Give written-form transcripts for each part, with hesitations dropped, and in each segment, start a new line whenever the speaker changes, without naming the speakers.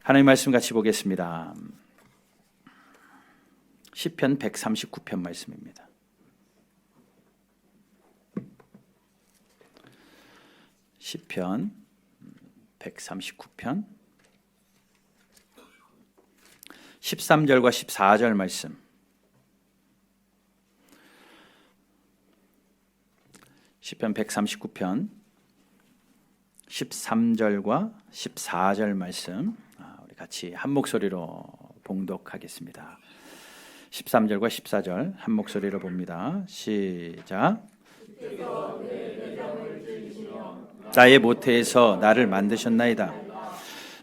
하나님 말씀 같이 보겠습니다. 시편 139편 말씀입니다. 시편 139편 13절과 14절 말씀. 시편 139편 13절과 14절 말씀 우리 같이 한 목소리로 봉독하겠습니다. 13절과 14절 한 목소리로 봅니다. 시작. 나의 모태에서 나를 만드셨나이다.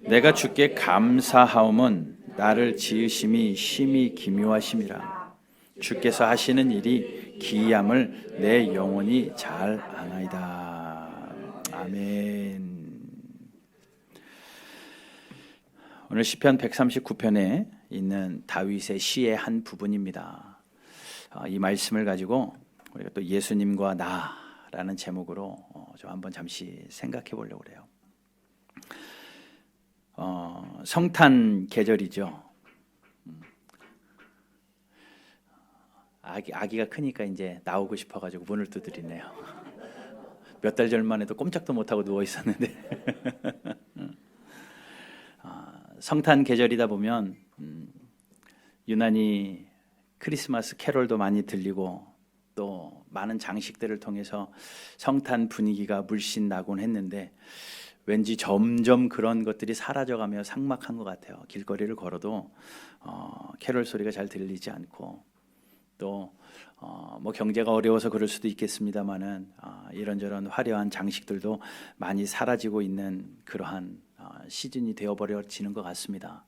내가 주께 감사하옴은 나를 지으심이 심히 기묘하심이라. 주께서 하시는 일이 기이함을 내 영혼이 잘 아나이다. 아멘. 오늘 시편 139편에 있는 다윗의 시의 한 부분입니다. 이 말씀을 가지고 우리가 또 예수님과 나라는 제목으로 좀 한번 잠시 생각해 보려고 그래요. 성탄 계절이죠. 아기가 크니까 이제 나오고 싶어가지고 문을 두드리네요. 몇 달 전만 해도 꼼짝도 못하고 누워 있었는데 성탄 계절이다 보면 유난히 크리스마스 캐롤도 많이 들리고 또 많은 장식들을 통해서 성탄 분위기가 물씬 나곤 했는데 왠지 점점 그런 것들이 사라져가며 삭막한 것 같아요. 길거리를 걸어도 캐롤 소리가 잘 들리지 않고 또 뭐 경제가 어려워서 그럴 수도 있겠습니다만은 이런저런 화려한 장식들도 많이 사라지고 있는 그러한 시즌이 되어버려지는 것 같습니다.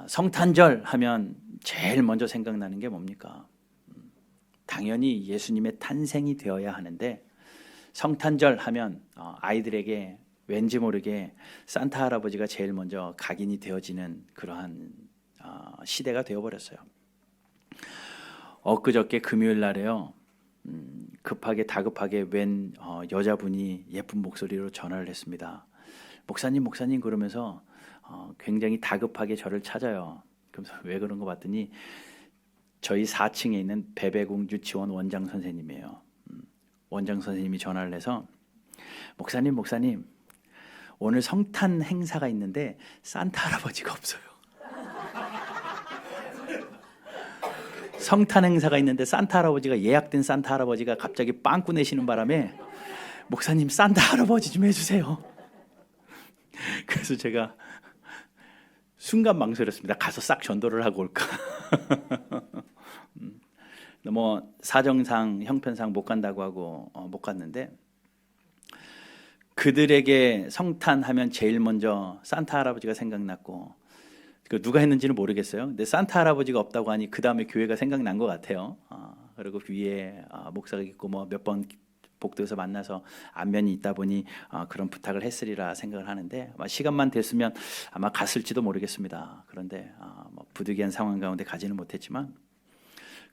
성탄절 하면 제일 먼저 생각나는 게 뭡니까? 당연히 예수님의 탄생이 되어야 하는데 성탄절 하면 아이들에게 왠지 모르게 산타 할아버지가 제일 먼저 각인이 되어지는 그러한 시대가 되어버렸어요. 엊그저께 금요일 날에요. 다급하게 웬 여자분이 예쁜 목소리로 전화를 했습니다. 목사님 그러면서 굉장히 다급하게 저를 찾아요. 그래서 왜 그런 거 봤더니 저희 4층에 있는 배배궁 유치원 원장 선생님이에요. 원장 선생님이 전화를 해서 목사님 오늘 성탄 행사가 있는데 산타 할아버지가 없어요. 성탄 행사가 있는데 산타 할아버지가 예약된 산타 할아버지가 갑자기 빵꾸 내시는 바람에 목사님 산타 할아버지 좀 해주세요. 그래서 제가 순간 망설였습니다. 가서 싹 전도를 하고 올까. 뭐 사정상 형편상 못 간다고 하고 못 갔는데 그들에게 성탄하면 제일 먼저 산타 할아버지가 생각났고 누가 했는지는 모르겠어요. 근데 산타 할아버지가 없다고 하니 그 다음에 교회가 생각난 것 같아요. 그리고 위에 목사가 있고 뭐 몇 번 복도에서 만나서 안면이 있다 보니 그런 부탁을 했으리라 생각을 하는데 시간만 됐으면 아마 갔을지도 모르겠습니다. 그런데 뭐 부득이한 상황 가운데 가지는 못했지만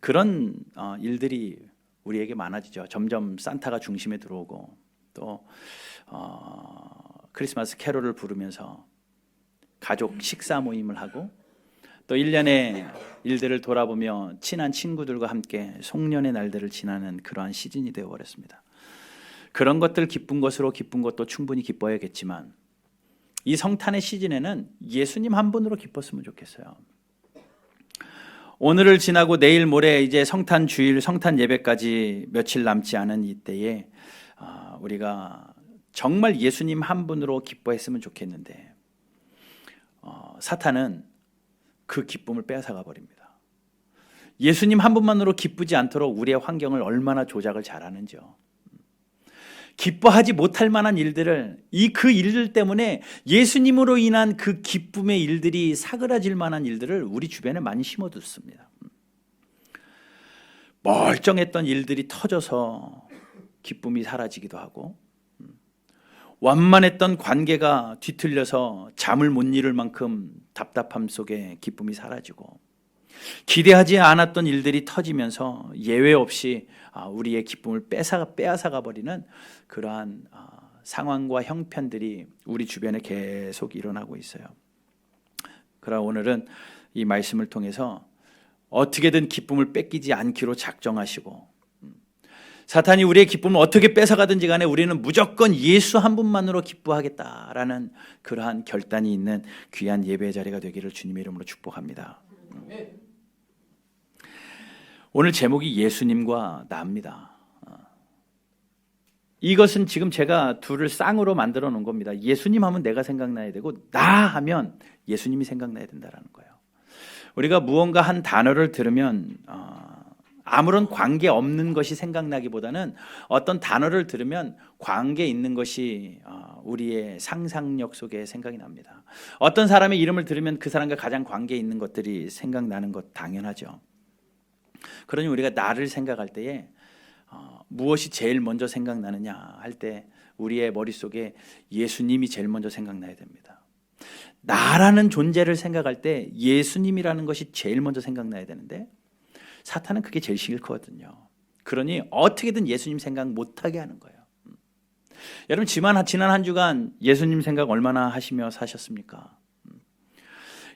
그런 일들이 우리에게 많아지죠. 점점 산타가 중심에 들어오고 또 크리스마스 캐롤을 부르면서 가족 식사 모임을 하고 또 1년의 일들을 돌아보며 친한 친구들과 함께 송년의 날들을 지나는 그러한 시즌이 되어버렸습니다. 그런 것들 기쁜 것으로 기쁜 것도 충분히 기뻐야겠지만 이 성탄의 시즌에는 예수님 한 분으로 기뻤으면 좋겠어요. 오늘을 지나고 내일 모레 이제 성탄 주일, 성탄 예배까지 며칠 남지 않은 이때에 우리가 정말 예수님 한 분으로 기뻐했으면 좋겠는데 사탄은 그 기쁨을 빼앗아가 버립니다. 예수님 한 분만으로 기쁘지 않도록 우리의 환경을 얼마나 조작을 잘하는지요. 기뻐하지 못할 만한 일들을 그 일들 때문에 예수님으로 인한 그 기쁨의 일들이 사그라질 만한 일들을 우리 주변에 많이 심어뒀습니다. 멀쩡했던 일들이 터져서 기쁨이 사라지기도 하고 완만했던 관계가 뒤틀려서 잠을 못 이룰 만큼 답답함 속에 기쁨이 사라지고 기대하지 않았던 일들이 터지면서 예외 없이 우리의 기쁨을 빼앗아가 버리는 그러한 상황과 형편들이 우리 주변에 계속 일어나고 있어요. 그러나 오늘은 이 말씀을 통해서 어떻게든 기쁨을 뺏기지 않기로 작정하시고, 사탄이 우리의 기쁨을 어떻게 뺏어가든지 간에 우리는 무조건 예수 한 분만으로 기뻐하겠다라는 그러한 결단이 있는 귀한 예배의 자리가 되기를 주님의 이름으로 축복합니다. 오늘 제목이 예수님과 나입니다. 이것은 지금 제가 둘을 쌍으로 만들어 놓은 겁니다. 예수님 하면 내가 생각나야 되고, 나 하면 예수님이 생각나야 된다는 거예요. 우리가 무언가 한 단어를 들으면 아무런 관계 없는 것이 생각나기보다는 어떤 단어를 들으면 관계 있는 것이 우리의 상상력 속에 생각이 납니다. 어떤 사람의 이름을 들으면 그 사람과 가장 관계 있는 것들이 생각나는 것 당연하죠. 그러니 우리가 나를 생각할 때에 무엇이 제일 먼저 생각나느냐 할 때 우리의 머릿속에 예수님이 제일 먼저 생각나야 됩니다. 나라는 존재를 생각할 때 예수님이라는 것이 제일 먼저 생각나야 되는데, 사탄은 그게 제일 싫거든요. 그러니 어떻게든 예수님 생각 못하게 하는 거예요. 여러분, 지난 한 주간 예수님 생각 얼마나 하시며 사셨습니까?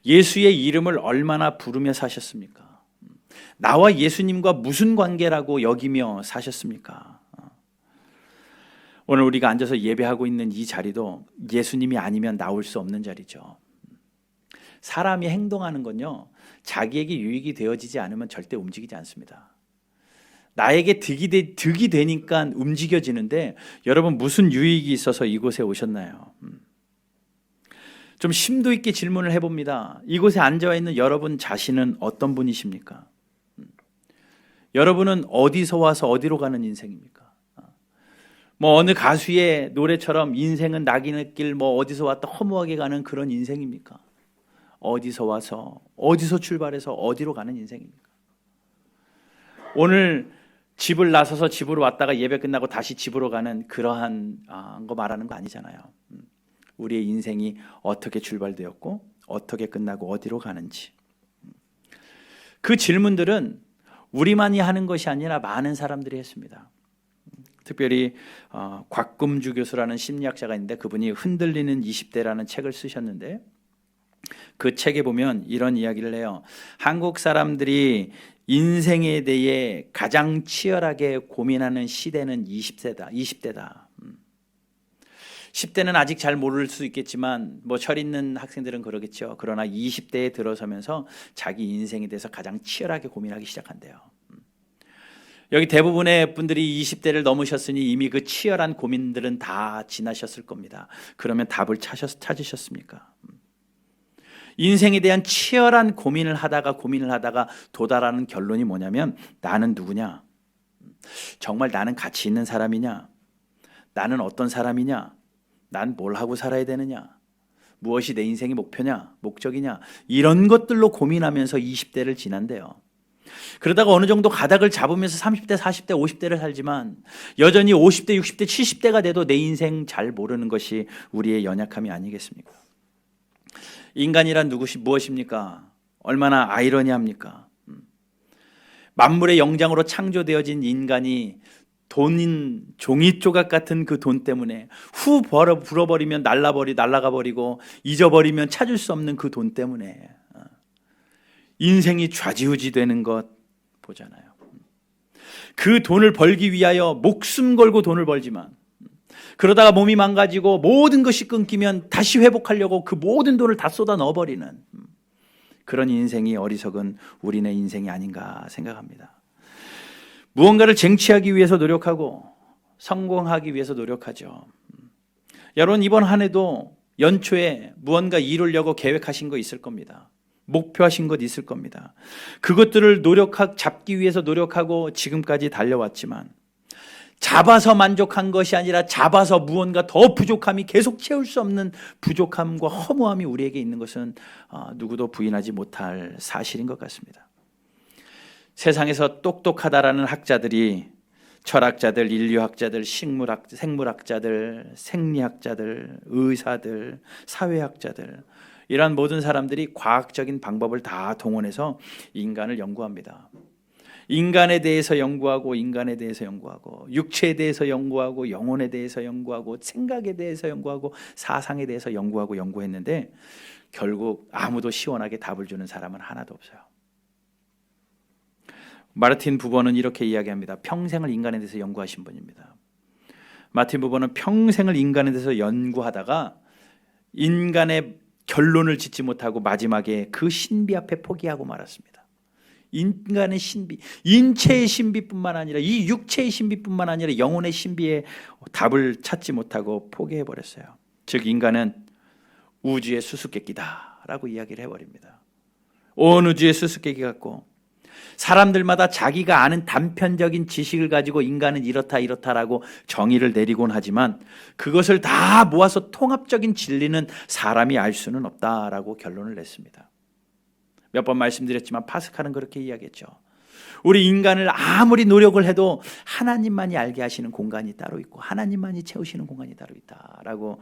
예수의 이름을 얼마나 부르며 사셨습니까? 나와 예수님과 무슨 관계라고 여기며 사셨습니까? 오늘 우리가 앉아서 예배하고 있는 이 자리도 예수님이 아니면 나올 수 없는 자리죠. 사람이 행동하는 건요, 자기에게 유익이 되어지지 않으면 절대 움직이지 않습니다. 나에게 득이 되니까 움직여지는데, 여러분 무슨 유익이 있어서 이곳에 오셨나요? 좀 심도 있게 질문을 해봅니다. 이곳에 앉아 있는 여러분 자신은 어떤 분이십니까? 여러분은 어디서 와서 어디로 가는 인생입니까? 뭐 어느 가수의 노래처럼 인생은 낙인의 길, 뭐 어디서 왔다 허무하게 가는 그런 인생입니까? 어디서 와서 어디서 출발해서 어디로 가는 인생입니까? 오늘 집을 나서서 집으로 왔다가 예배 끝나고 다시 집으로 가는 그러한 거 말하는 거 아니잖아요. 우리의 인생이 어떻게 출발되었고 어떻게 끝나고 어디로 가는지, 그 질문들은 우리만이 하는 것이 아니라 많은 사람들이 했습니다. 특별히 곽금주 교수라는 심리학자가 있는데, 그분이 흔들리는 20대라는 책을 쓰셨는데, 그 책에 보면 이런 이야기를 해요. 한국 사람들이 인생에 대해 가장 치열하게 고민하는 시대는 20대다. 10대는 아직 잘 모를 수 있겠지만 뭐 철 있는 학생들은 그러겠죠. 그러나 20대에 들어서면서 자기 인생에 대해서 가장 치열하게 고민하기 시작한대요. 여기 대부분의 분들이 20대를 넘으셨으니 이미 그 치열한 고민들은 다 지나셨을 겁니다. 그러면 답을 찾으셨습니까? 인생에 대한 치열한 고민을 하다가 도달하는 결론이 뭐냐면, 나는 누구냐? 정말 나는 가치 있는 사람이냐? 나는 어떤 사람이냐? 난 뭘 하고 살아야 되느냐? 무엇이 내 인생의 목표냐? 목적이냐? 이런 것들로 고민하면서 20대를 지난대요. 그러다가 어느 정도 가닥을 잡으면서 30대, 40대, 50대를 살지만 여전히 50대, 60대, 70대가 돼도 내 인생 잘 모르는 것이 우리의 연약함이 아니겠습니까? 인간이란 무엇입니까? 얼마나 아이러니합니까? 만물의 영장으로 창조되어진 인간이 돈인 종이 조각 같은 그 돈 때문에 불어버리면 날아가 버리고 잊어버리면 찾을 수 없는 그 돈 때문에 인생이 좌지우지 되는 것 보잖아요. 그 돈을 벌기 위하여 목숨 걸고 돈을 벌지만, 그러다가 몸이 망가지고 모든 것이 끊기면 다시 회복하려고 그 모든 돈을 다 쏟아 넣어버리는 그런 인생이 어리석은 우리네 인생이 아닌가 생각합니다. 무언가를 쟁취하기 위해서 노력하고 성공하기 위해서 노력하죠. 여러분, 이번 한 해도 연초에 무언가 이루려고 계획하신 거 있을 겁니다. 목표하신 것 있을 겁니다. 그것들을 잡기 위해서 노력하고 지금까지 달려왔지만, 잡아서 만족한 것이 아니라 잡아서 무언가 더 부족함이 계속 채울 수 없는 부족함과 허무함이 우리에게 있는 것은 누구도 부인하지 못할 사실인 것 같습니다. 세상에서 똑똑하다라는 학자들이 철학자들, 인류학자들, 생물학자들, 생리학자들, 의사들, 사회학자들, 이러한 모든 사람들이 과학적인 방법을 다 동원해서 인간을 연구합니다. 인간에 대해서 연구하고, 육체에 대해서 연구하고, 영혼에 대해서 연구하고, 생각에 대해서 연구하고, 사상에 대해서 연구했는데, 결국 아무도 시원하게 답을 주는 사람은 하나도 없어요. 마르틴 부버는 이렇게 이야기합니다. 평생을 인간에 대해서 연구하신 분입니다. 마틴 부버는 평생을 인간에 대해서 연구하다가 인간의 결론을 짓지 못하고 마지막에 그 신비 앞에 포기하고 말았습니다. 인간의 신비, 인체의 신비뿐만 아니라 이 육체의 신비뿐만 아니라 영혼의 신비에 답을 찾지 못하고 포기해버렸어요. 즉 인간은 우주의 수수께끼다라고 이야기를 해버립니다. 온 우주의 수수께끼 같고 사람들마다 자기가 아는 단편적인 지식을 가지고 인간은 이렇다라고 정의를 내리곤 하지만 그것을 다 모아서 통합적인 진리는 사람이 알 수는 없다라고 결론을 냈습니다. 몇 번 말씀드렸지만 파스칼은 그렇게 이야기했죠. 우리 인간을 아무리 노력을 해도 하나님만이 알게 하시는 공간이 따로 있고 하나님만이 채우시는 공간이 따로 있다라고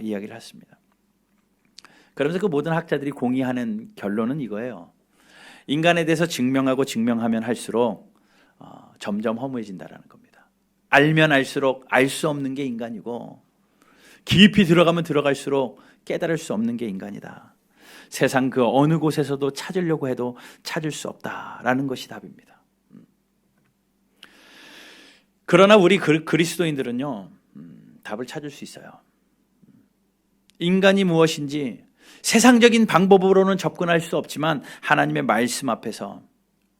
이야기를 했습니다. 그러면서 그 모든 학자들이 공의하는 결론은 이거예요. 인간에 대해서 증명하면 할수록 점점 허무해진다라는 겁니다. 알면 알수록 알 수 없는 게 인간이고 깊이 들어가면 들어갈수록 깨달을 수 없는 게 인간이다. 세상 그 어느 곳에서도 찾으려고 해도 찾을 수 없다라는 것이 답입니다. 그러나 우리 그리스도인들은요, 답을 찾을 수 있어요. 인간이 무엇인지 세상적인 방법으로는 접근할 수 없지만 하나님의 말씀 앞에서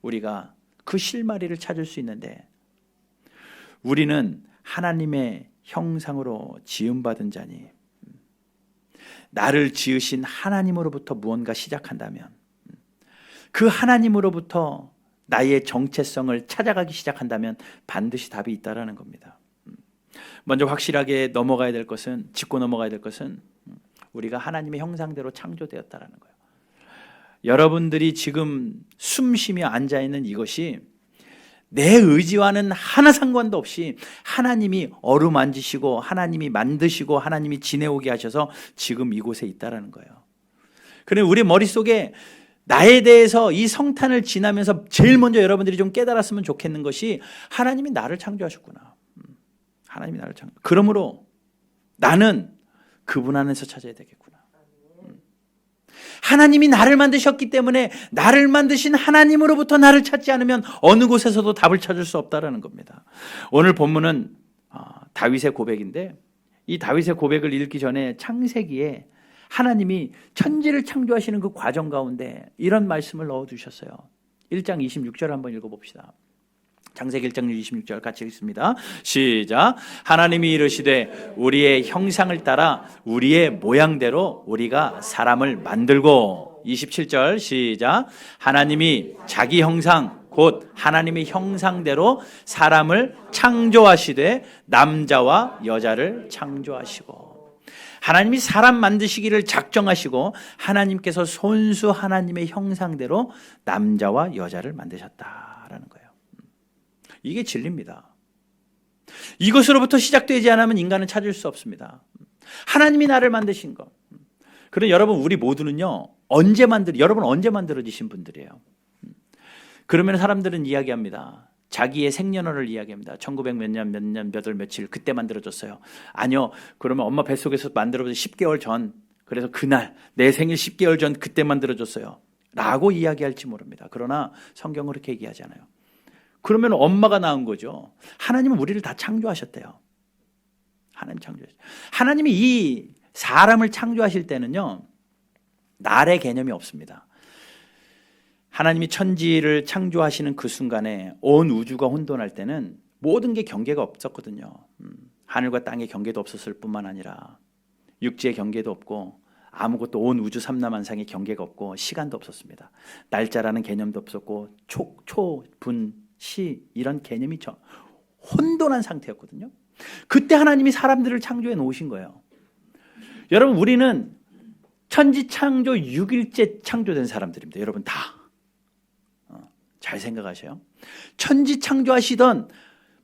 우리가 그 실마리를 찾을 수 있는데 우리는 하나님의 형상으로 지음받은 자니 나를 지으신 하나님으로부터 무언가 시작한다면 그 하나님으로부터 나의 정체성을 찾아가기 시작한다면 반드시 답이 있다라는 겁니다. 먼저 확실하게 짚고 넘어가야 될 것은 우리가 하나님의 형상대로 창조되었다라는 거예요. 여러분들이 지금 숨쉬며 앉아있는 이것이 내 의지와는 하나 상관도 없이 하나님이 어루만지시고 하나님이 만드시고 하나님이 지내오게 하셔서 지금 이곳에 있다라는 거예요. 그런데 우리 머릿속에 나에 대해서 이 성탄을 지나면서 제일 먼저 여러분들이 좀 깨달았으면 좋겠는 것이 하나님이 나를 창조하셨구나. 하나님이 나를 그러므로 나는 그분 안에서 찾아야 되겠구나. 하나님이 나를 만드셨기 때문에 나를 만드신 하나님으로부터 나를 찾지 않으면 어느 곳에서도 답을 찾을 수 없다라는 겁니다. 오늘 본문은 다윗의 고백인데 이 다윗의 고백을 읽기 전에 창세기에 하나님이 천지를 창조하시는 그 과정 가운데 이런 말씀을 넣어두셨어요. 1장 26절 한번 읽어봅시다. 창세기 1장 26절 같이 읽습니다. 시작. 하나님이 이르시되 우리의 형상을 따라 우리의 모양대로 우리가 사람을 만들고 27절 시작. 하나님이 자기 형상 곧 하나님의 형상대로 사람을 창조하시되 남자와 여자를 창조하시고 하나님이 사람 만드시기를 작정하시고 하나님께서 손수 하나님의 형상대로 남자와 여자를 만드셨다라는 거예요. 이게 진리입니다. 이것으로부터 시작되지 않으면 인간은 찾을 수 없습니다. 하나님이 나를 만드신 것. 그런데 여러분 우리 모두는요 여러분 언제 만들어지신 분들이에요. 그러면 사람들은 이야기합니다. 자기의 생년월을 이야기합니다. 1900 몇 년 몇 월 며칠 그때 만들어졌어요. 아니요. 그러면 엄마 뱃속에서 만들어진 10개월 전, 그래서 그날 내 생일 10개월 전 그때 만들어졌어요 라고 이야기할지 모릅니다. 그러나 성경은 그렇게 얘기하지 않아요. 그러면 엄마가 낳은 거죠. 하나님은 우리를 다 창조하셨대요. 하나님이 이 사람을 창조하실 때는요 날의 개념이 없습니다. 하나님이 천지를 창조하시는 그 순간에 온 우주가 혼돈할 때는 모든 게 경계가 없었거든요. 하늘과 땅의 경계도 없었을 뿐만 아니라 육지의 경계도 없고 아무것도 온 우주 삼라만상의 경계가 없고 시간도 없었습니다. 날짜라는 개념도 없었고 초, 분, 시 이런 개념이 혼돈한 상태였거든요. 그때 하나님이 사람들을 창조해 놓으신 거예요. 여러분 우리는 천지 창조 6일째 창조된 사람들입니다. 여러분 다. 잘 생각하세요. 천지 창조하시던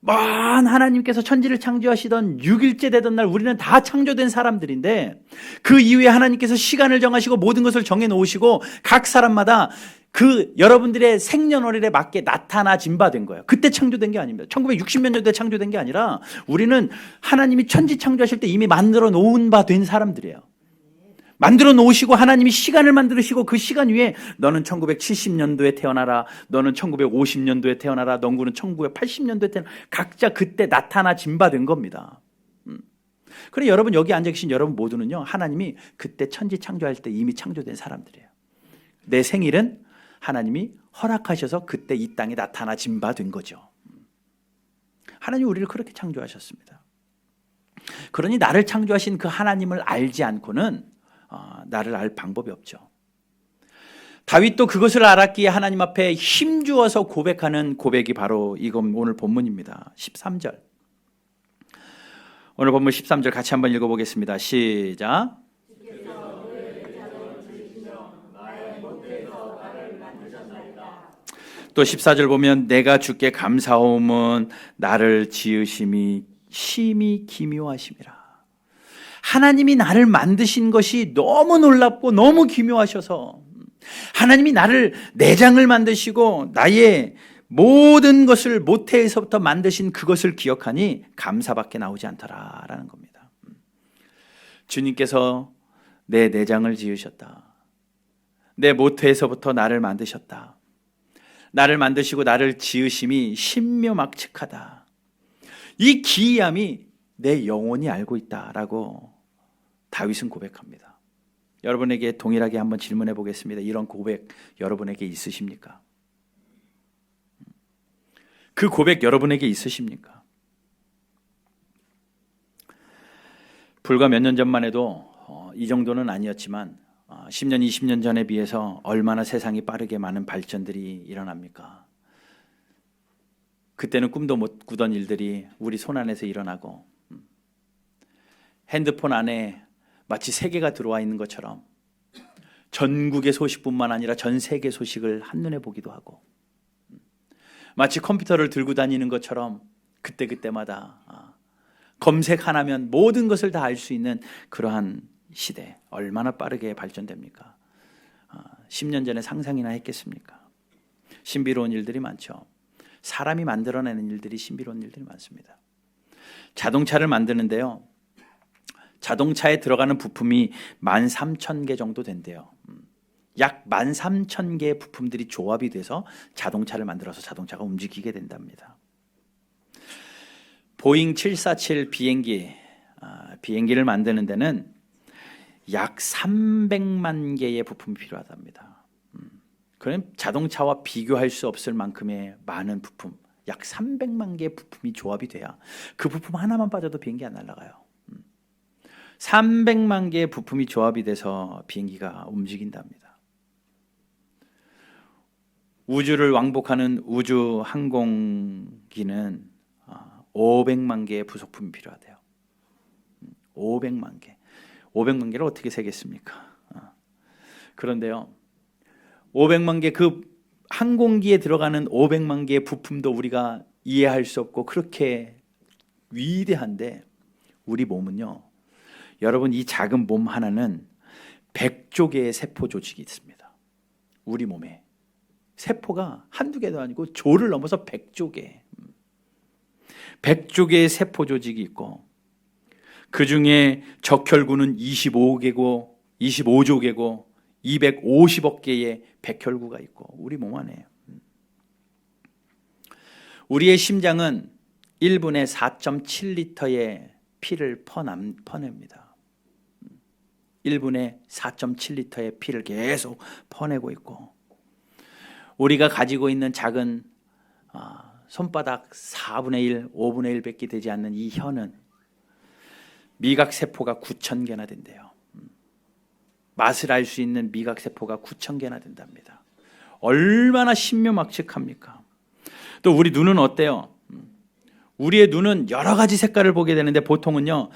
먼 하나님께서 천지를 창조하시던 6일째 되던 날 우리는 다 창조된 사람들인데 그 이후에 하나님께서 시간을 정하시고 모든 것을 정해 놓으시고 각 사람마다 그 여러분들의 생년월일에 맞게 나타나진 바 된 거예요. 그때 창조된 게 아닙니다. 1960몇 년도에 창조된 게 아니라 우리는 하나님이 천지 창조하실 때 이미 만들어 놓은 바 된 사람들이에요. 만들어 놓으시고 하나님이 시간을 만드시고 그 시간 위에 너는 1970년도에 태어나라, 너는 1950년도에 태어나라, 너는 1980년도에 태어나라. 각자 그때 나타나 짐바된 겁니다. 그래 여러분 여기 앉아 계신 여러분 모두는요 하나님이 그때 천지 창조할 때 이미 창조된 사람들이에요. 내 생일은 하나님이 허락하셔서 그때 이 땅에 나타나 짐바된 거죠. 하나님 우리를 그렇게 창조하셨습니다. 그러니 나를 창조하신 그 하나님을 알지 않고는 나를 알 방법이 없죠. 다윗도 그것을 알았기에 하나님 앞에 힘주어서 고백하는 고백이 바로 이건 오늘 본문입니다. 13절. 오늘 본문 13절 같이 한번 읽어보겠습니다. 시작. 또 14절 보면 내가 주께 감사함은 나를 지으심이 심히 기묘하심이라. 하나님이 나를 만드신 것이 너무 놀랍고 너무 기묘하셔서 하나님이 나를 내장을 만드시고 나의 모든 것을 모태에서부터 만드신 그것을 기억하니 감사밖에 나오지 않더라라는 겁니다. 주님께서 내 내장을 지으셨다. 내 모태에서부터 나를 만드셨다. 나를 만드시고 나를 지으심이 신묘막측하다. 이 기이함이 내 영혼이 알고 있다라고 다윗은 고백합니다. 여러분에게 동일하게 한번 질문해 보겠습니다. 이런 고백 여러분에게 있으십니까? 그 고백 여러분에게 있으십니까? 불과 몇 년 전만 해도 이 정도는 아니었지만 10년, 20년 전에 비해서 얼마나 세상이 빠르게 많은 발전들이 일어납니까? 그때는 꿈도 못 꾸던 일들이 우리 손안에서 일어나고 핸드폰 안에 마치 세계가 들어와 있는 것처럼 전국의 소식뿐만 아니라 전 세계 소식을 한눈에 보기도 하고 마치 컴퓨터를 들고 다니는 것처럼 그때그때마다 검색 하나면 모든 것을 다 알 수 있는 그러한 시대 얼마나 빠르게 발전됩니까? 10년 전에 상상이나 했겠습니까? 신비로운 일들이 많죠. 사람이 만들어내는 일들이 신비로운 일들이 많습니다. 자동차를 만드는데요. 자동차에 들어가는 부품이 13,000개 정도 된대요. 약 13,000개의 부품들이 조합이 돼서 자동차를 만들어서 자동차가 움직이게 된답니다. 보잉 747 비행기를 만드는 데는 약 300만 개의 부품이 필요하답니다. 그럼 자동차와 비교할 수 없을 만큼의 많은 부품, 약 300만 개의 부품이 조합이 돼야 그 부품 하나만 빠져도 비행기 안 날아가요. 300만 개의 부품이 조합이 돼서 비행기가 움직인답니다. 우주를 왕복하는 우주 항공기는 500만 개의 부속품이 필요하대요. 500만 개. 500만 개를 어떻게 세겠습니까? 그런데요. 500만 개 그 항공기에 들어가는 500만 개의 부품도 우리가 이해할 수 없고 그렇게 위대한데 우리 몸은요. 여러분 이 작은 몸 하나는 100조 개의 세포 조직이 있습니다. 우리 몸에. 세포가 한두 개도 아니고 조를 넘어서 100조 개. 100조 개의 세포 조직이 있고 그 중에 적혈구는 25개고 25조 개고 250억 개의 백혈구가 있고 우리 몸 안에. 우리의 심장은 1분에 4.7리터의 피를 퍼냅니다. 1분에 4.7리터의 피를 계속 퍼내고 있고 우리가 가지고 있는 작은 손바닥 4분의 1, 5분의 1밖에 되지 않는 이 혀는 미각세포가 9,000개나 된대요. 맛을 알 수 있는 미각세포가 9,000개나 된답니다. 얼마나 신묘막측합니까? 또 우리 눈은 어때요? 우리의 눈은 여러 가지 색깔을 보게 되는데 보통은요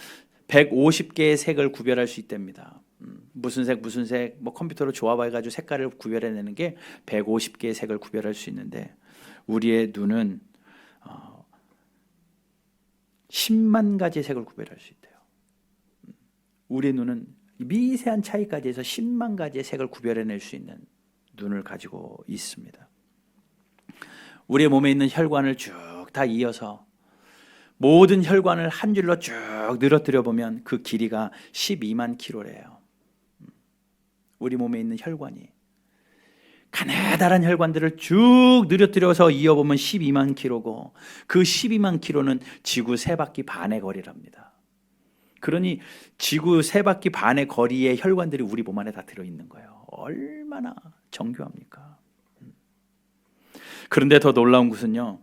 150개의 색을 구별할 수 있답니다. 무슨 색, 뭐 컴퓨터로 조합해가지고 색깔을 구별해내는 게 150개의 색을 구별할 수 있는데 우리의 눈은 10만 가지 색을 구별할 수 있대요. 우리의 눈은 미세한 차이까지 해서 10만 가지의 색을 구별해낼 수 있는 눈을 가지고 있습니다. 우리의 몸에 있는 혈관을 쭉 다 이어서 모든 혈관을 한 줄로 쭉 늘어뜨려 보면 그 길이가 12만 킬로래요. 우리 몸에 있는 혈관이. 가느다란 혈관들을 쭉 늘어뜨려서 이어보면 12만 킬로고 그 12만 킬로는 지구 3바퀴 반의 거리랍니다. 그러니 지구 3바퀴 반의 거리의 혈관들이 우리 몸 안에 다 들어있는 거예요. 얼마나 정교합니까? 그런데 더 놀라운 것은요,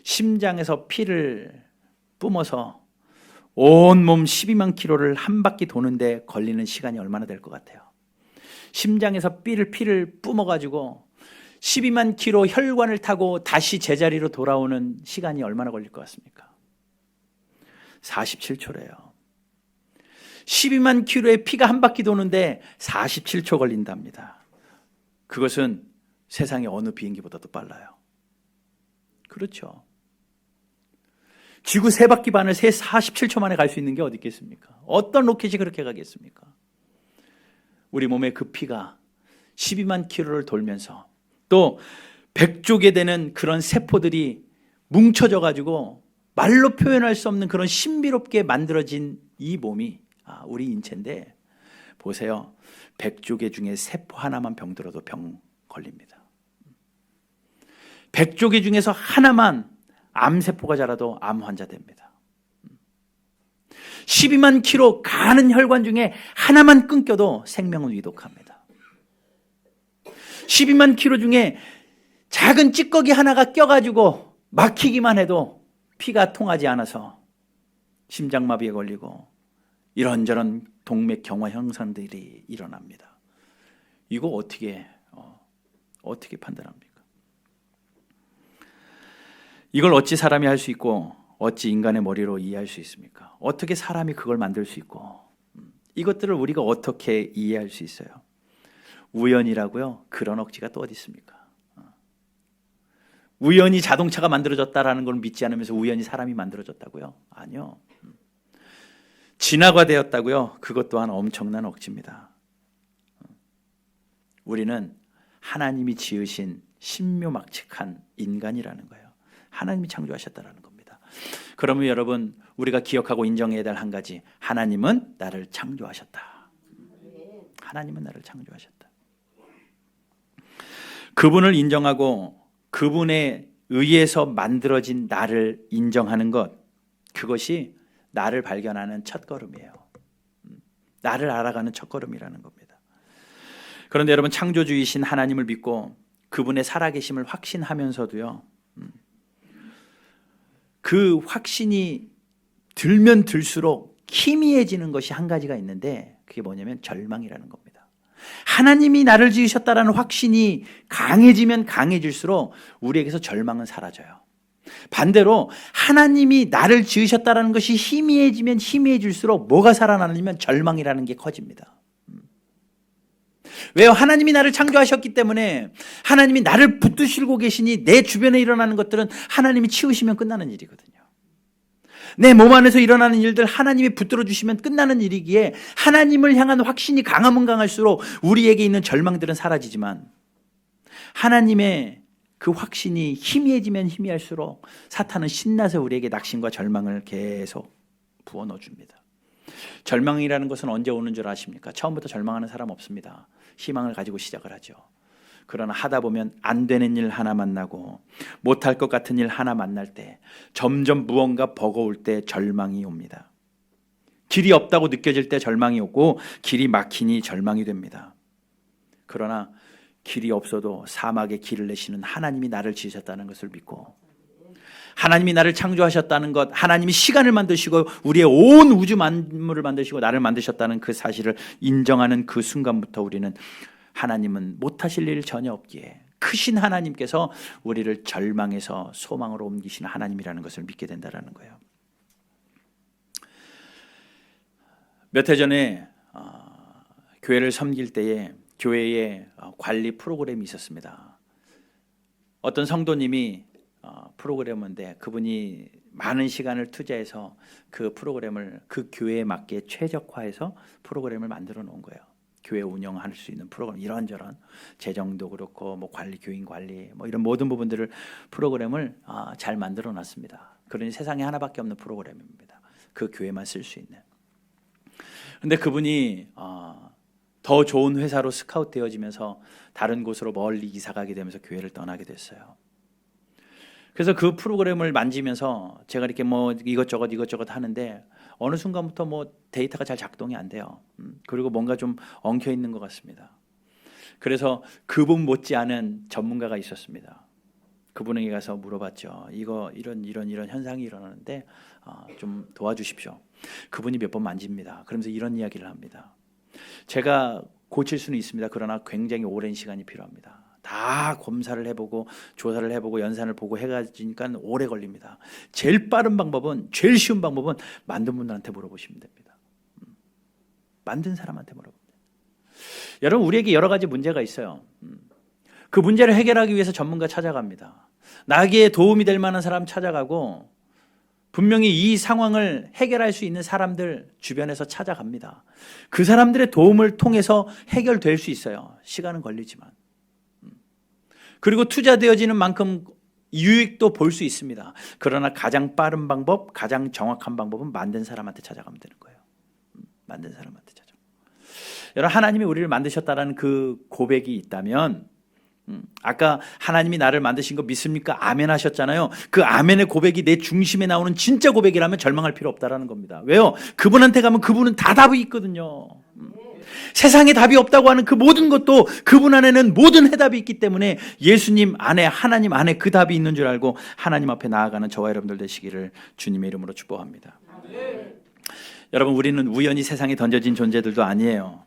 심장에서 피를 뿜어서 온몸 12만 킬로를 한 바퀴 도는데 걸리는 시간이 얼마나 될 것 같아요? 심장에서 피를 뿜어가지고 12만 킬로 혈관을 타고 다시 제자리로 돌아오는 시간이 얼마나 걸릴 것 같습니까? 47초래요. 12만 킬로의 피가 한 바퀴 도는데 47초 걸린답니다. 그것은 세상의 어느 비행기보다도 빨라요. 그렇죠. 지구 3바퀴 반을 47초 만에 갈 수 있는 게 어디 있겠습니까? 어떤 로켓이 그렇게 가겠습니까? 우리 몸의 그 피가 12만 킬로를 돌면서 또 100쪽에 되는 그런 세포들이 뭉쳐져 가지고 말로 표현할 수 없는 그런 신비롭게 만들어진 이 몸이 우리 인체인데, 보세요. 100조개 중에 세포 하나만 병들어도 병 걸립니다. 100조개 중에서 하나만 암세포가 자라도 암 환자 됩니다. 12만 킬로 가는 혈관 중에 하나만 끊겨도 생명은 위독합니다. 12만 킬로 중에 작은 찌꺼기 하나가 껴가지고 막히기만 해도 피가 통하지 않아서 심장마비에 걸리고 이런저런 동맥 경화 현상들이 일어납니다. 이거 어떻게 판단합니까? 이걸 어찌 사람이 할 수 있고 어찌 인간의 머리로 이해할 수 있습니까? 어떻게 사람이 그걸 만들 수 있고 이것들을 우리가 어떻게 이해할 수 있어요? 우연이라고요? 그런 억지가 또 어디 있습니까? 우연히 자동차가 만들어졌다라는 걸 믿지 않으면서 우연히 사람이 만들어졌다고요? 아니요. 진화가 되었다고요? 그것 또한 엄청난 억지입니다. 우리는 하나님이 지으신 신묘막측한 인간이라는 거예요. 하나님이 창조하셨다라는 겁니다. 그러면 여러분, 우리가 기억하고 인정해야 될 한 가지, 하나님은 나를 창조하셨다. 하나님은 나를 창조하셨다. 그분을 인정하고 그분에 의해서 만들어진 나를 인정하는 것, 그것이 나를 발견하는 첫걸음이에요. 나를 알아가는 첫걸음이라는 겁니다. 그런데 여러분, 창조주이신 하나님을 믿고 그분의 살아계심을 확신하면서도요, 그 확신이 들면 들수록 희미해지는 것이 한 가지가 있는데, 그게 뭐냐면 절망이라는 겁니다. 하나님이 나를 지으셨다라는 확신이 강해지면 강해질수록 우리에게서 절망은 사라져요. 반대로 하나님이 나를 지으셨다라는 것이 희미해지면 희미해질수록 뭐가 살아나냐면 절망이라는 게 커집니다. 왜요? 하나님이 나를 창조하셨기 때문에 하나님이 나를 붙드시고 계시니 내 주변에 일어나는 것들은 하나님이 치우시면 끝나는 일이거든요. 내 몸 안에서 일어나는 일들 하나님이 붙들어 주시면 끝나는 일이기에 하나님을 향한 확신이 강하면 강할수록 우리에게 있는 절망들은 사라지지만, 하나님의 그 확신이 희미해지면 희미할수록 사탄은 신나서 우리에게 낙심과 절망을 계속 부어 넣어줍니다. 절망이라는 것은 언제 오는 줄 아십니까? 처음부터 절망하는 사람 없습니다. 희망을 가지고 시작을 하죠. 그러나 하다 보면 안 되는 일 하나 만나고 못할 것 같은 일 하나 만날 때, 점점 무언가 버거울 때 절망이 옵니다. 길이 없다고 느껴질 때 절망이 오고 길이 막히니 절망이 됩니다. 그러나 길이 없어도 사막에 길을 내시는 하나님이 나를 지으셨다는 것을 믿고, 하나님이 나를 창조하셨다는 것, 하나님이 시간을 만드시고 우리의 온 우주 만물을 만드시고 나를 만드셨다는 그 사실을 인정하는 그 순간부터 우리는 하나님은 못하실 일 전혀 없기에 크신 하나님께서 우리를 절망에서 소망으로 옮기시는 하나님이라는 것을 믿게 된다는 거예요. 몇 해 전에 교회를 섬길 때에 교회에 관리 프로그램이 있었습니다. 어떤 성도님이 프로그램인데 그분이 많은 시간을 투자해서 그 프로그램을 그 교회에 맞게 최적화해서 프로그램을 만들어 놓은 거예요. 교회 운영할 수 있는 프로그램, 이런저런 재정도 그렇고 뭐 관리, 교인 관리, 뭐 이런 모든 부분들을 프로그램을 잘 만들어 놨습니다. 그러니 세상에 하나밖에 없는 프로그램입니다. 그 교회만 쓸 수 있는. 근데 그분이 더 좋은 회사로 스카웃 되어지면서 다른 곳으로 멀리 이사 가게 되면서 교회를 떠나게 됐어요. 그래서 그 프로그램을 만지면서 제가 이렇게 뭐 이것저것 하는데 어느 순간부터 뭐 데이터가 잘 작동이 안 돼요. 그리고 뭔가 좀 엉켜 있는 것 같습니다. 그래서 그분 못지않은 전문가가 있었습니다. 그분에게 가서 물어봤죠. 이런 현상이 일어나는데 좀 도와주십시오. 그분이 몇 번 만집니다. 그러면서 이런 이야기를 합니다. 제가 고칠 수는 있습니다. 그러나 굉장히 오랜 시간이 필요합니다. 다 검사를 해보고 조사를 해보고 연산을 보고 해가지니까 오래 걸립니다. 제일 빠른 방법은, 제일 쉬운 방법은 만든 분들한테 물어보시면 됩니다. 만든 사람한테 물어봅니다. 여러분, 우리에게 여러 가지 문제가 있어요. 그 문제를 해결하기 위해서 전문가 찾아갑니다. 나에게 도움이 될 만한 사람 찾아가고 분명히 이 상황을 해결할 수 있는 사람들 주변에서 찾아갑니다. 그 사람들의 도움을 통해서 해결될 수 있어요. 시간은 걸리지만. 그리고 투자되어지는 만큼 유익도 볼 수 있습니다. 그러나 가장 빠른 방법, 가장 정확한 방법은 만든 사람한테 찾아가면 되는 거예요. 만든 사람한테 찾아가. 여러분, 하나님이 우리를 만드셨다라는 그 고백이 있다면, 아까 하나님이 나를 만드신 거 믿습니까? 아멘 하셨잖아요. 그 아멘의 고백이 내 중심에 나오는 진짜 고백이라면 절망할 필요 없다라는 겁니다. 왜요? 그분한테 가면 그분은 다 답이 있거든요. 세상에 답이 없다고 하는 그 모든 것도 그분 안에는 모든 해답이 있기 때문에 예수님 안에, 하나님 안에 그 답이 있는 줄 알고 하나님 앞에 나아가는 저와 여러분들 되시기를 주님의 이름으로 축복합니다. 여러분, 우리는 우연히 세상에 던져진 존재들도 아니에요.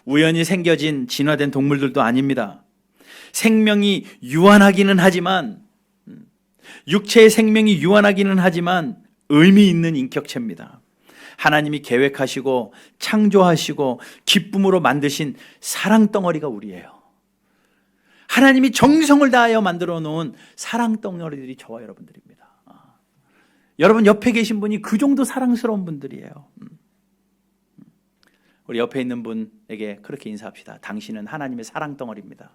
우연히 생겨진 진화된 동물들도 아닙니다. 생명이 유한하기는 하지만, 육체의 생명이 유한하기는 하지만 의미 있는 인격체입니다. 하나님이 계획하시고 창조하시고 기쁨으로 만드신 사랑덩어리가 우리예요. 하나님이 정성을 다하여 만들어 놓은 사랑덩어리들이 저와 여러분들입니다. 여러분 옆에 계신 분이 그 정도 사랑스러운 분들이에요. 우리 옆에 있는 분에게 그렇게 인사합시다. 당신은 하나님의 사랑덩어리입니다.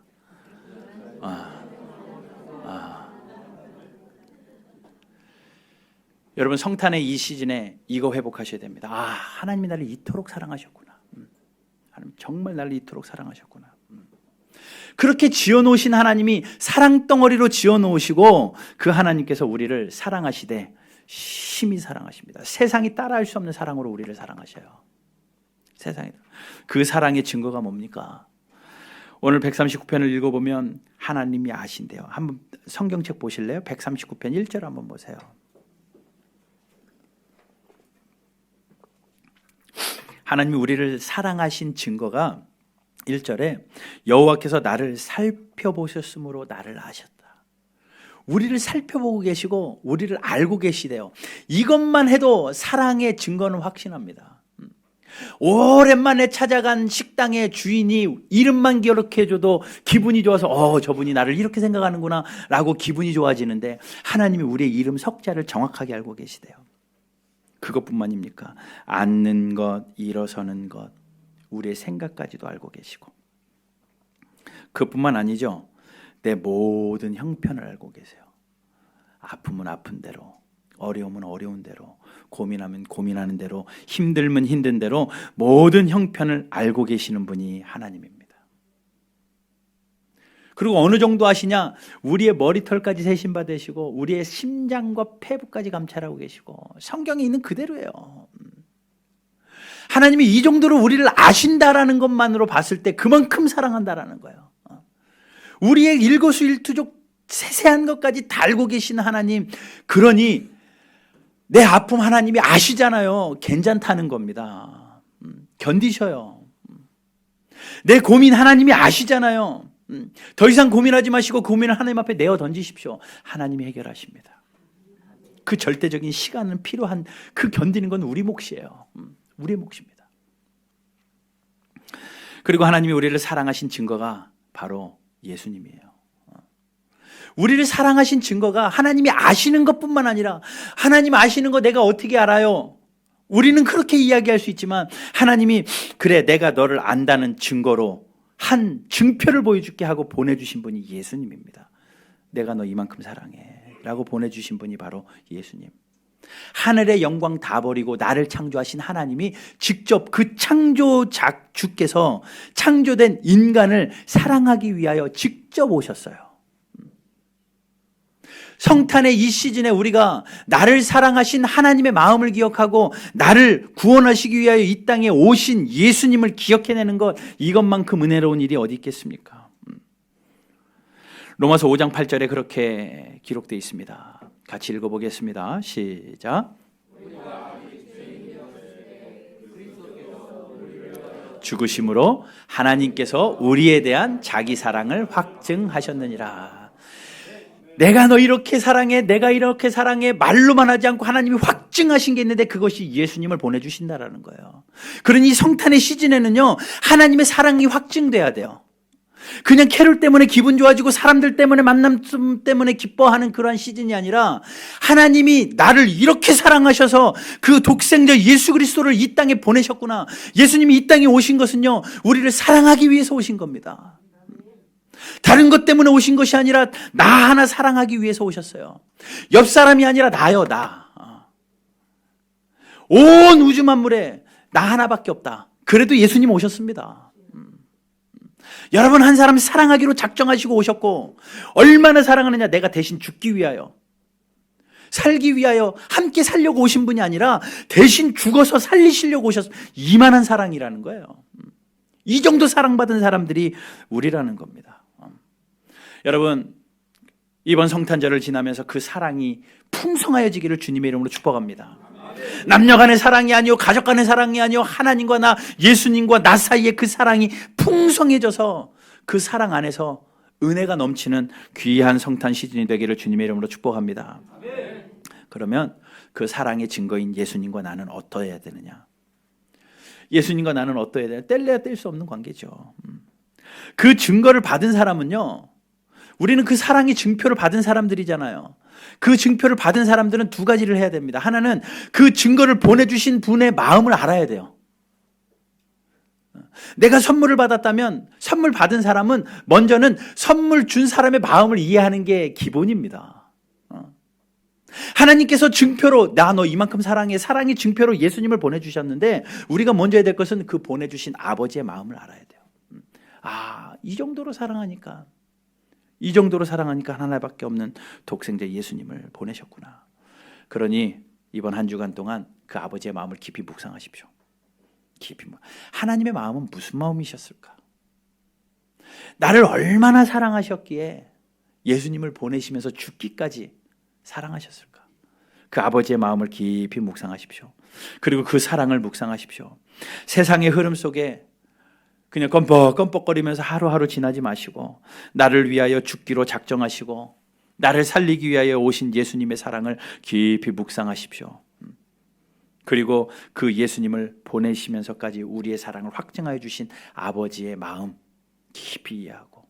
여러분, 성탄의 이 시즌에 이거 회복하셔야 됩니다. 하나님이 나를 이토록 사랑하셨구나. 하나님 정말 나를 이토록 사랑하셨구나. 그렇게 지어놓으신 하나님이 사랑덩어리로 지어놓으시고 그 하나님께서 우리를 사랑하시되 심히 사랑하십니다. 세상이 따라할 수 없는 사랑으로 우리를 사랑하셔요. 세상에. 그 사랑의 증거가 뭡니까? 오늘 139편을 읽어보면 하나님이 아신대요. 한번 성경책 보실래요? 139편 1절 한번 보세요. 하나님이 우리를 사랑하신 증거가 1절에 여호와께서 나를 살펴보셨으므로 나를 아셨다. 우리를 살펴보고 계시고 우리를 알고 계시대요. 이것만 해도 사랑의 증거는 확신합니다. 오랜만에 찾아간 식당의 주인이 이름만 기억해줘도 기분이 좋아서 저분이 나를 이렇게 생각하는구나 라고 기분이 좋아지는데 하나님이 우리의 이름 석자를 정확하게 알고 계시대요. 그것뿐만입니까? 앉는 것, 일어서는 것, 우리의 생각까지도 알고 계시고, 그뿐만 아니죠. 내 모든 형편을 알고 계세요. 아픔은 아픈 대로, 어려움은 어려운 대로, 고민하면 고민하는 대로, 힘들면 힘든 대로 모든 형편을 알고 계시는 분이 하나님입니다. 그리고 어느 정도 아시냐? 우리의 머리털까지 세신바 되시고 우리의 심장과 폐부까지 감찰하고 계시고, 성경에 있는 그대로예요. 하나님이 이 정도로 우리를 아신다라는 것만으로 봤을 때 그만큼 사랑한다라는 거예요. 우리의 일거수일투족 세세한 것까지 다 알고 계신 하나님, 그러니 내 아픔 하나님이 아시잖아요. 괜찮다는 겁니다. 견디셔요. 내 고민 하나님이 아시잖아요. 더 이상 고민하지 마시고 고민을 하나님 앞에 내어 던지십시오. 하나님이 해결하십니다. 그 절대적인 시간은 필요한, 그 견디는 건 우리 몫이에요. 우리의 몫입니다. 그리고 하나님이 우리를 사랑하신 증거가 바로 예수님이에요. 우리를 사랑하신 증거가 하나님이 아시는 것뿐만 아니라, 하나님 아시는 거 내가 어떻게 알아요? 우리는 그렇게 이야기할 수 있지만 하나님이 그래 내가 너를 안다는 증거로 한 증표를 보여줄게 하고 보내주신 분이 예수님입니다. 내가 너 이만큼 사랑해 라고 보내주신 분이 바로 예수님. 하늘의 영광 다 버리고 나를 창조하신 하나님이 직접 그 창조자 주께서 창조된 인간을 사랑하기 위하여 직접 오셨어요. 성탄의 이 시즌에 우리가 나를 사랑하신 하나님의 마음을 기억하고 나를 구원하시기 위하여 이 땅에 오신 예수님을 기억해내는 것, 이것만큼 은혜로운 일이 어디 있겠습니까? 로마서 5장 8절에 그렇게 기록되어 있습니다. 같이 읽어보겠습니다. 시작. 죽으심으로 하나님께서 우리에 대한 자기 사랑을 확증하셨느니라. 내가 너 이렇게 사랑해, 내가 이렇게 사랑해 말로만 하지 않고 하나님이 확증하신 게 있는데 그것이 예수님을 보내주신다라는 거예요. 그러니 성탄의 시즌에는요, 하나님의 사랑이 확증돼야 돼요. 그냥 캐롤 때문에 기분 좋아지고 사람들 때문에 만남 때문에 기뻐하는 그러한 시즌이 아니라 하나님이 나를 이렇게 사랑하셔서 그 독생자 예수 그리스도를 이 땅에 보내셨구나. 예수님이 이 땅에 오신 것은요, 우리를 사랑하기 위해서 오신 겁니다. 다른 것 때문에 오신 것이 아니라 나 하나 사랑하기 위해서 오셨어요. 옆 사람이 아니라 나요, 나. 온 우주 만물에 나 하나밖에 없다. 그래도 예수님 오셨습니다. 여러분, 한 사람 사랑하기로 작정하시고 오셨고, 얼마나 사랑하느냐, 내가 대신 죽기 위하여, 살기 위하여 함께 살려고 오신 분이 아니라 대신 죽어서 살리시려고 오셨습니다. 이만한 사랑이라는 거예요. 이 정도 사랑받은 사람들이 우리라는 겁니다. 여러분, 이번 성탄절을 지나면서 그 사랑이 풍성하여지기를 주님의 이름으로 축복합니다. 남녀 간의 사랑이 아니요, 가족 간의 사랑이 아니요, 하나님과 나, 예수님과 나 사이에 그 사랑이 풍성해져서 그 사랑 안에서 은혜가 넘치는 귀한 성탄 시즌이 되기를 주님의 이름으로 축복합니다. 그러면 그 사랑의 증거인 예수님과 나는 어떠해야 되느냐? 예수님과 나는 어떠해야 되느냐? 뗄래야 뗄 수 없는 관계죠. 그 증거를 받은 사람은요, 우리는 그 사랑의 증표를 받은 사람들이잖아요. 그 증표를 받은 사람들은 두 가지를 해야 됩니다. 하나는 그 증거를 보내주신 분의 마음을 알아야 돼요. 내가 선물을 받았다면 선물 받은 사람은 먼저는 선물 준 사람의 마음을 이해하는 게 기본입니다. 하나님께서 증표로 나 너 이만큼 사랑해, 사랑의 증표로 예수님을 보내주셨는데 우리가 먼저 해야 될 것은 그 보내주신 아버지의 마음을 알아야 돼요. 이 정도로 사랑하니까, 이 정도로 사랑하니까 하나밖에 없는 독생자 예수님을 보내셨구나. 그러니 이번 한 주간 동안 그 아버지의 마음을 깊이 묵상하십시오. 깊이. 하나님의 마음은 무슨 마음이셨을까? 나를 얼마나 사랑하셨기에 예수님을 보내시면서 죽기까지 사랑하셨을까? 그 아버지의 마음을 깊이 묵상하십시오. 그리고 그 사랑을 묵상하십시오. 세상의 흐름 속에 그냥 껌뻑껌뻑거리면서 하루하루 지나지 마시고 나를 위하여 죽기로 작정하시고 나를 살리기 위하여 오신 예수님의 사랑을 깊이 묵상하십시오. 그리고 그 예수님을 보내시면서까지 우리의 사랑을 확증하여 주신 아버지의 마음 깊이 이해하고,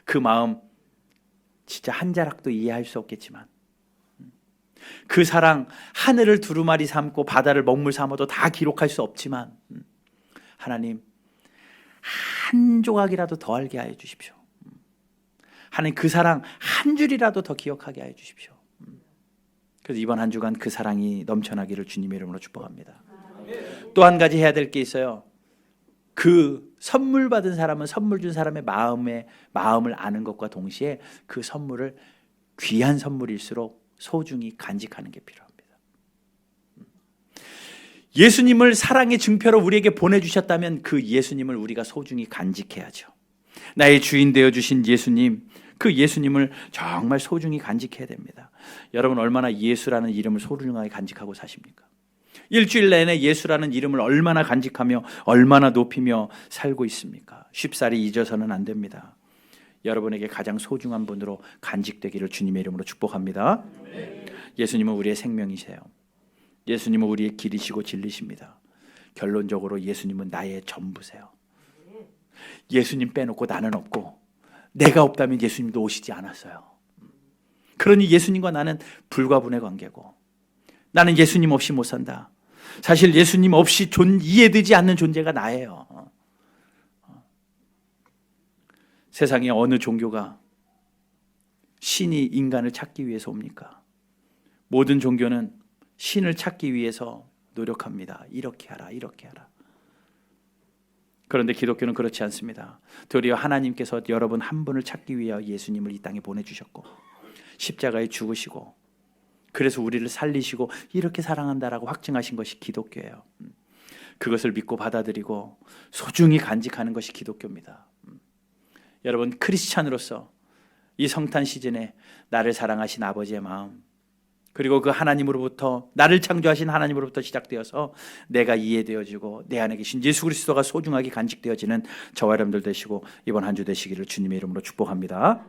그 마음 진짜 한 자락도 이해할 수 없겠지만 그 사랑, 하늘을 두루마리 삼고 바다를 먹물 삼아도 다 기록할 수 없지만 하나님 한 조각이라도 더 알게 하여 주십시오. 하나님 그 사랑 한 줄이라도 더 기억하게 하여 주십시오. 그래서 이번 한 주간 그 사랑이 넘쳐나기를 주님의 이름으로 축복합니다. 또 한 가지 해야 될 게 있어요. 그 선물 받은 사람은 선물 준 사람의 마음을 아는 것과 동시에 그 선물을 귀한 선물일수록 소중히 간직하는 게 필요합니다. 예수님을 사랑의 증표로 우리에게 보내주셨다면 그 예수님을 우리가 소중히 간직해야죠. 나의 주인 되어주신 예수님, 그 예수님을 정말 소중히 간직해야 됩니다. 여러분, 얼마나 예수라는 이름을 소중하게 간직하고 사십니까? 일주일 내내 예수라는 이름을 얼마나 간직하며 얼마나 높이며 살고 있습니까? 쉽사리 잊어서는 안 됩니다. 여러분에게 가장 소중한 분으로 간직되기를 주님의 이름으로 축복합니다. 예수님은 우리의 생명이세요. 예수님은 우리의 길이시고 진리십니다. 결론적으로 예수님은 나의 전부세요. 예수님 빼놓고 나는 없고, 내가 없다면 예수님도 오시지 않았어요. 그러니 예수님과 나는 불가분의 관계고, 나는 예수님 없이 못 산다. 사실 예수님 없이 이해되지 않는 존재가 나예요. 세상에 어느 종교가 신이 인간을 찾기 위해서 옵니까? 모든 종교는 신을 찾기 위해서 노력합니다. 이렇게 하라, 이렇게 하라. 그런데 기독교는 그렇지 않습니다. 도리어 하나님께서 여러분 한 분을 찾기 위해 예수님을 이 땅에 보내주셨고 십자가에 죽으시고 그래서 우리를 살리시고 이렇게 사랑한다라고 확증하신 것이 기독교예요. 그것을 믿고 받아들이고 소중히 간직하는 것이 기독교입니다. 여러분 크리스찬으로서 이 성탄 시즌에 나를 사랑하신 아버지의 마음, 그리고 그 하나님으로부터, 나를 창조하신 하나님으로부터 시작되어서 내가 이해되어지고 내 안에 계신 예수 그리스도가 소중하게 간직되어지는 저와 여러분들 되시고 이번 한 주 되시기를 주님의 이름으로 축복합니다.